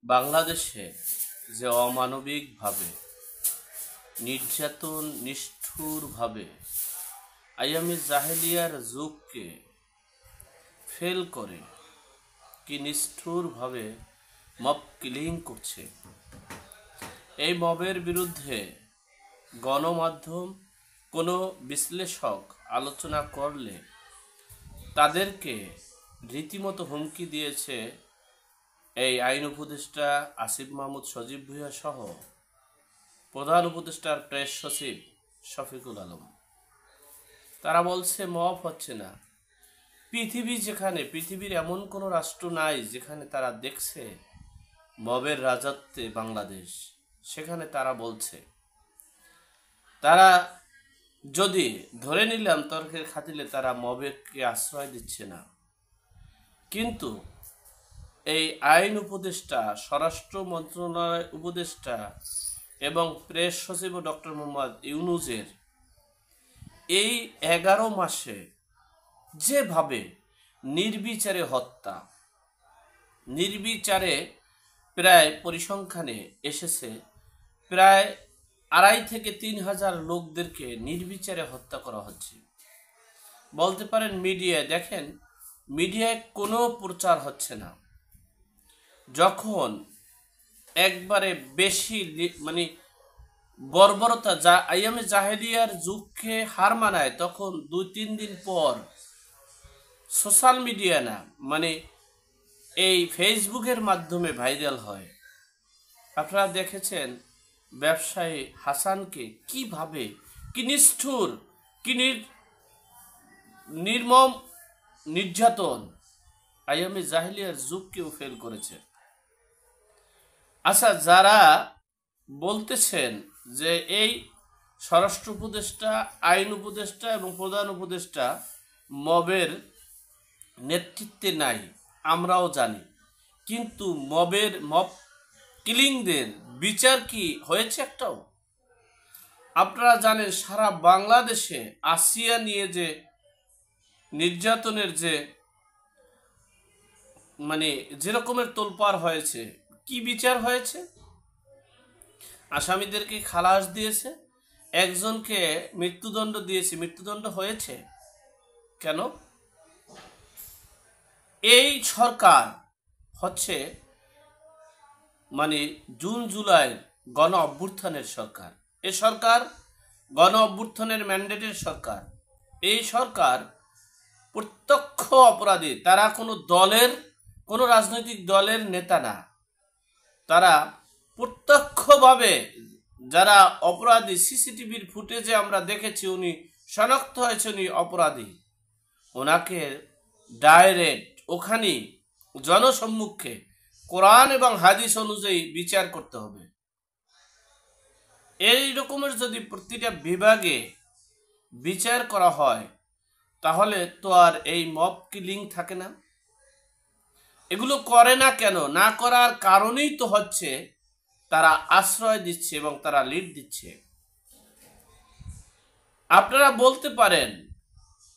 বাংলাদেশে যে অমানবিকভাবে নির্যাতন নিষ্ঠুরভাবে আইয়ামে জাহেলিয়ার যুগকে ফেল করে কি নিষ্ঠুরভাবে মব কিলিং করছে, এই মবের বিরুদ্ধে গণমাধ্যম কোনো বিশ্লেষক আলোচনা করলে তাদেরকে রীতিমতো হুমকি দিয়েছে এই আইন উপদেষ্টা আসিফ মাহমুদ সজীব ভুঁইয়া সহ প্রধান উপদেষ্টার প্রেস সচিব শফিকুল আলম। তারা বলছে মব হচ্ছে না। পৃথিবীর এমন কোনো রাষ্ট্র নাই যেখানে তারা দেখছে মবের রাজত্বে বাংলাদেশ, সেখানে তারা বলছে। তারা যদি ধরে নিলাম তর্কের খাতিলে তারা মবেরকে আশ্রয় দিচ্ছে না, কিন্তু এই আইন উপদেষ্টা, স্বরাষ্ট্র মন্ত্রণালয় উপদেষ্টা এবং প্রেস সচিব ডক্টর মোহাম্মদ ইউনূসের এই 11 মাসে যেভাবে নির্বিচারে হত্যা, নির্বিচারে প্রায় পরিসংখ্যানে এসেছে প্রায় 2,500 থেকে 3,000 লোকদেরকে নির্বিচারে হত্যা করা হচ্ছে। বলতে পারেন মিডিয়ায়, দেখেন মিডিয়ায় কোনো প্রচার হচ্ছে না। যখন একবারে বেশি বর্বরতা যা আইয়ামে জাহেলিয়ার যুগকে হার মানায়, তখন 2-3 দিন পর সোশ্যাল মিডিয়া না এই ফেসবুকের মাধ্যমে ভাইরাল হয়। আপনারা দেখেছেন ব্যবসায়ী হাসানকে কিভাবে, কি নিষ্ঠুর, কি নির্মম নির্যাতন আইয়ামে জাহেলিয়ার যুগকেও ফেল করেছে। আচ্ছা, যারা বলতেছেন যে এই স্বরাষ্ট্র উপদেষ্টা, আইন উপদেষ্টা এবং প্রধান উপদেষ্টা মবের নেতৃত্বে নাই, আমরাও জানি, কিন্তু মব কিলিংদের বিচার কি হয়েছে একটাও? আপনারা জানেন সারা বাংলাদেশে আসিয়া নিয়ে যে নির্যাতনের যে যে রকমের তোলপাড় হয়েছে, কি বিচার হয়েছে? আসামিদেরকে খালাস দিয়েছে, একজনকে মৃত্যুদণ্ড দিয়েছে, মৃত্যুদণ্ড হয়েছে কেন? এই সরকার হচ্ছে জুন জুলাই গণ অভ্যুত্থানের সরকার। এই সরকার গণ অভ্যুত্থানের ম্যান্ডেটের সরকার। এই সরকার প্রত্যক্ষ অপরাধী, তারা কোনো রাজনৈতিক দলের নেতা না। তারা প্রত্যক্ষভাবে যারা অপরাধী, সিসিটিভির ফুটেজে আমরা দেখেছি উনি শনাক্ত হয়েছে, উনি অপরাধী, ওনাকে ডাইরেক্ট ওখানে জনসম্মুখে কোরআন এবং হাদিস অনুযায়ী বিচার করতে হবে। এই রকমের যদি প্রতিটা বিভাগে বিচার করা হয় তাহলে তো আর এই মব কিলিং থাকে না। এগুলো করে না কেন? না করার কারণেই তো হচ্ছে তারা আশ্রয় দিচ্ছে এবং তারা লিড দিচ্ছে। আপনারা বলতে পারেন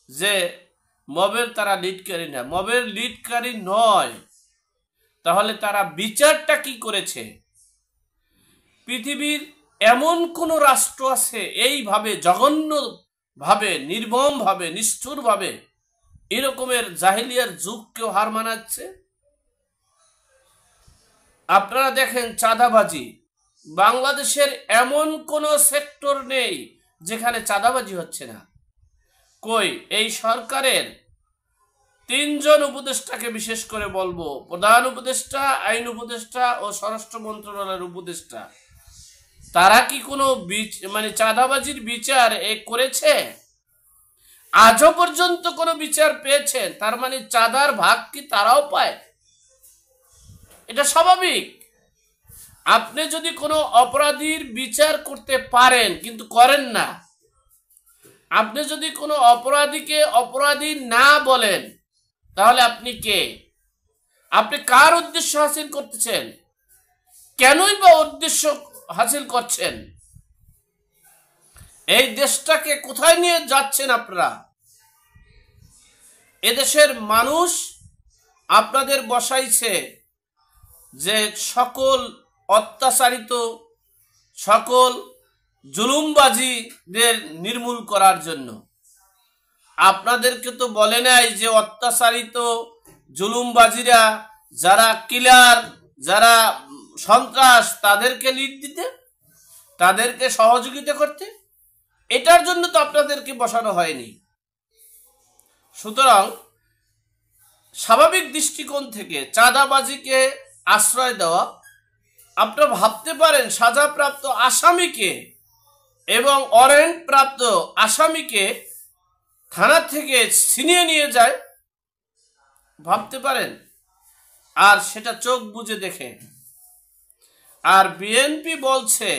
যে মবের তারা লিডকারী না, মবের লিডকারী নয়, তাহলে তারা বিচারটা কি করেছে? পৃথিবীর এমন কোন রাষ্ট্র আছে এইভাবে জঘন্যভাবে, নির্মমভাবে, নিষ্ঠুরভাবে এরকমের জাহেলিয়ার যুগকেও হার মানাচ্ছে? আপনারা দেখেন চাঁদাবাজি, বাংলাদেশের এমন কোন সেক্টর নেই যেখানে চাঁদাবাজি হচ্ছে না। কই? এই সরকারের 3 জন উপদেষ্টাকে বিশেষ করে বলবো, প্রধান উপদেষ্টা, আইন উপদেষ্টা ও স্বরাষ্ট্র মন্ত্রণালয়ের উপদেষ্টা, তারা কি কোনো চাঁদাবাজির বিচার করেছে? আজও পর্যন্ত কোনো বিচার পেয়েছেন? তার চাঁদার ভাগ কি তারাও পায়? এটা স্বাভাবিক। আপনি যদি কোনো অপরাধীর বিচার করতে পারেন কিন্তু করেন না, আপনি যদি কোনো অপরাধীকে অপরাধী না বলেন, তাহলে আপনি কে? আপনি কার উদ্দেশ্য হাসিল করতেছেন? কেনই বা উদ্দেশ্য হাসিল করছেন? এই দেশটাকে কোথায় নিয়ে যাচ্ছেন আপনারা? এদেশের মানুষ আপনাদের বসাইছে যে সকল অত্যাচারিত, সকল জুলুমবাজিদের নির্মূল করার জন্য। আপনাদেরকে তো বলে নাই যে অত্যাচারিত জুলুমবাজিরা যারা কিলার, যারা সন্ত্রাস, তাদেরকে লিড দিতে, তাদেরকে সহযোগিতা করতে। এটার জন্য তো আপনাদেরকে বসানো হয়নি। সুতরাং স্বাভাবিক দৃষ্টিকোণ থেকে চাঁদাবাজিকে আশ্রয় দেওয়া, আপনারা ভাবতে পারেন সাজাপ্রাপ্ত আসামিকে এবং ওয়ারেন্ট প্রাপ্ত আসামিকে থানা থেকে ছিনিয়ে নিয়ে যায়, ভাবতে পারেন? আর সেটা চোখ বুজে দেখে। আর বিএনপি বলছে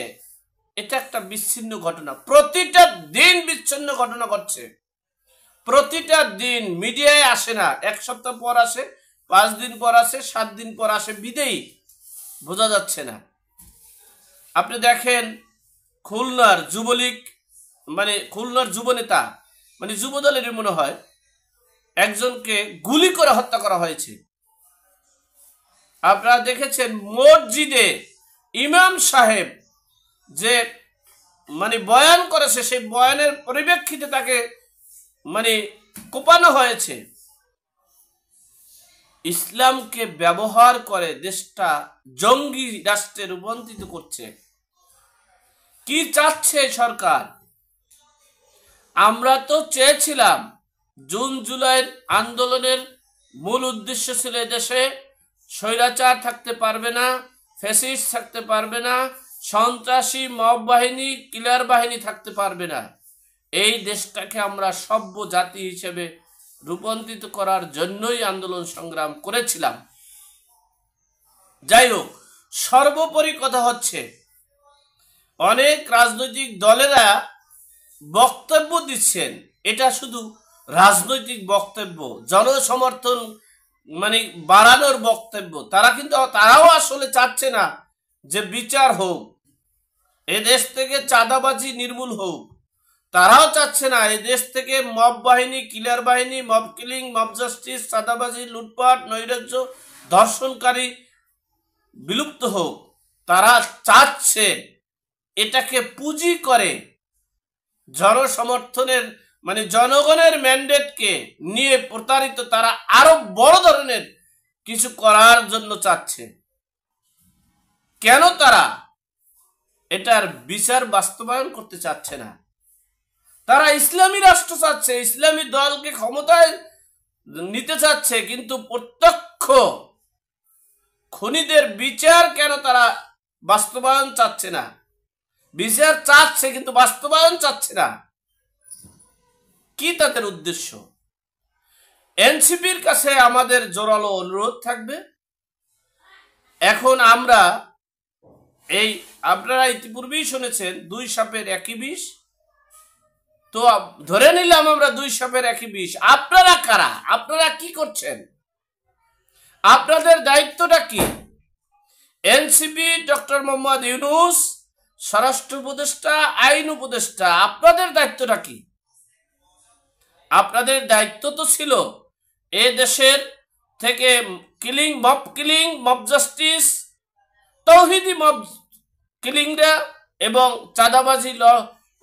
এটা একটা বিচ্ছিন্ন ঘটনা। প্রতিটা দিন বিচ্ছিন্ন ঘটনা ঘটছে, প্রতিটা দিন মিডিয়ায় আসে না, এক সপ্তাহ পর আসে, 5 দিন পর আসে, 7 দিন পর আসে, বিদেই বোঝা যাচ্ছে না। আপনি দেখেন খুলনার যুবলীগ, মানে খুলনার যুবনেতা, মানে যুবদলেরই মনে হয়, একজনকে গুলি করে হত্যা করা হয়েছে। আপনারা দেখেছেন মসজিদে ইমাম সাহেব যে মানে বয়ান করেছে, সেই বয়ানের পরিপ্রেক্ষিতে তাকে মানে কোপানো হয়েছে। ইসলামকে ব্যবহার করে দেশটা জঙ্গি রাষ্ট্রে রূপান্তরিত করছে। কি চাচ্ছে সরকার? আমরা তো চেয়েছিলাম, জুন জুলাইয়ের আন্দোলনের মূল উদ্দেশ্য ছিল দেশে স্বৈরাচার থাকতে পারবে না, ফ্যাসিস্ট থাকতে পারবে না, সন্ত্রাসী মব বাহিনী, কিলার বাহিনী থাকতে পারবে না। এই দেশটাকে আমরা সভ্য জাতি হিসেবে রূপান্তরিত করার জন্যই আন্দোলন সংগ্রাম করেছিলাম। যাই হোক, সর্বোপরি কথা হচ্ছে, অনেক রাজনৈতিক দলেরা বক্তব্য দিচ্ছেন, এটা শুধু রাজনৈতিক বক্তব্য, জনসমর্থন মানে বাড়ানোর বক্তব্য। তারাও আসলে চাচ্ছে না যে বিচার হোক, এ দেশ থেকে চাঁদাবাজি নির্মূল হোক। তারাও চাচ্ছে না এ দেশ থেকে মব বাহিনী, কিলার বাহিনী, মব কিলিং, মব জাস্টিস, চাঁদাবাজি, লুটপাট, নৈরাজ্য, ধর্ষণকারী বিলুপ্ত হোক। তারা চাচ্ছে এটাকে পুঁজি করে জনসমর্থনের মানে জনগণের ম্যান্ডেটকে নিয়ে প্রতারিত তারা আরো বড় ধরনের কিছু করার জন্য চাচ্ছে। কেন তারা এটার বিচার বাস্তবায়ন করতে চাচ্ছে না? তারা ইসলামী রাষ্ট্র চাচ্ছে, ইসলামী দলকে ক্ষমতায় নিতে চাচ্ছে, কিন্তু প্রত্যক্ষ খুনিদের বিচার কেন তারা বাস্তবায়ন চাচ্ছে না? বিচার চাচ্ছে কিন্তু বাস্তবায়ন চাচ্ছে না। কি তাদের উদ্দেশ্য? এনসিপির কাছে আমাদের জোরালো অনুরোধ থাকবে, এখন আমরা আপনারা ইতিপূর্বেই শুনেছেন 2 সাপের একই বিষ, তো ধরে নিলাম আমরা 2 সাপের একই বিষ। আপনারা কারা? আপনারা কি করছেন? আপনাদের দায়িত্বটা কি? এনসিপি, ডক্টর মোহাম্মদ ইউনূস, স্বরাষ্ট্র উপদেষ্টা, আইন উপদেষ্টা, আপনাদের দায়িত্বটা কি? আপনাদের দায়িত্ব তো ছিল এ দেশের থেকে কিলিং, মব জাস্টিস, তৌহিদি মব কিলিংরা এবং চাঁদাবাজি,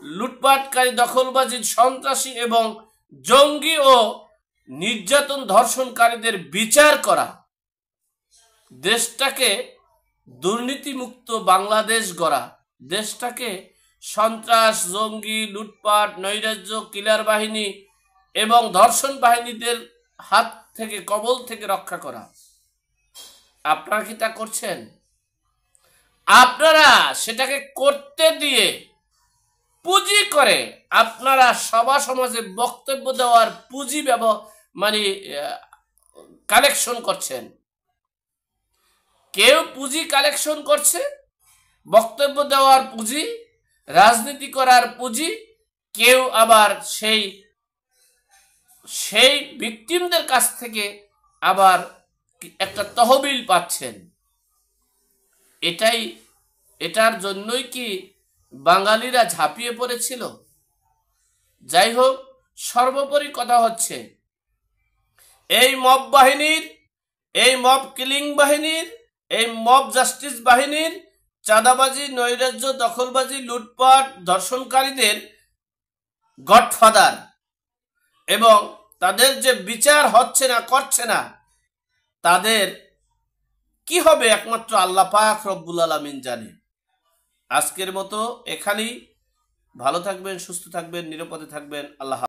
লুটপাটকারী, দখলবাজি, সন্ত্রাসী এবং জঙ্গি ও নির্যাতন ধর্ষণকারীদের বিচার করা, দেশটাকে দুর্নীতিমুক্ত বাংলাদেশ গড়া, দেশটাকে সন্ত্রাস, জঙ্গি, লুটপাট, নৈরাজ্য, কিলার বাহিনী এবং ধর্ষণ বাহিনীদের হাত থেকে, কবল থেকে রক্ষা করা। আপনারা কি তা করছেন? আপনারা সেটাকে করতে দিয়ে পুঁজি করে আপনারা সভা সমাজে বক্তব্য দেওয়ার পুঁজি মানে কালেকশন করছেন। কেউ পুঁজি কালেকশন করছে, বক্তব্য দেওয়ার পুঁজি, রাজনীতি করার পুঁজি, কেউ আবার সেই ভিকটিমদের কাছ থেকে আবার একটা তহবিল পাচ্ছেন। এটার জন্যই কি বাঙালিরা ঝাঁপিয়ে পড়েছিল? যাই হোক, সর্বোপরি কথা হচ্ছে, এই মব কিলিং বাহিনীর এই মব জাস্টিস বাহিনীর চাঁদাবাজি, নৈরাজ্য, দখলবাজি, লুটপাট, ধর্ষণকারীদের গডফাদার, এবং তাদের যে বিচার হচ্ছে না, করছে না, তাদের কি হবে একমাত্র আল্লাহ পাক রব্বুল আলামিন জানে। আজকের মতো এখানেই। ভালো থাকবেন, সুস্থ থাকবেন, নিরাপদে থাকবেন। আল্লাহ।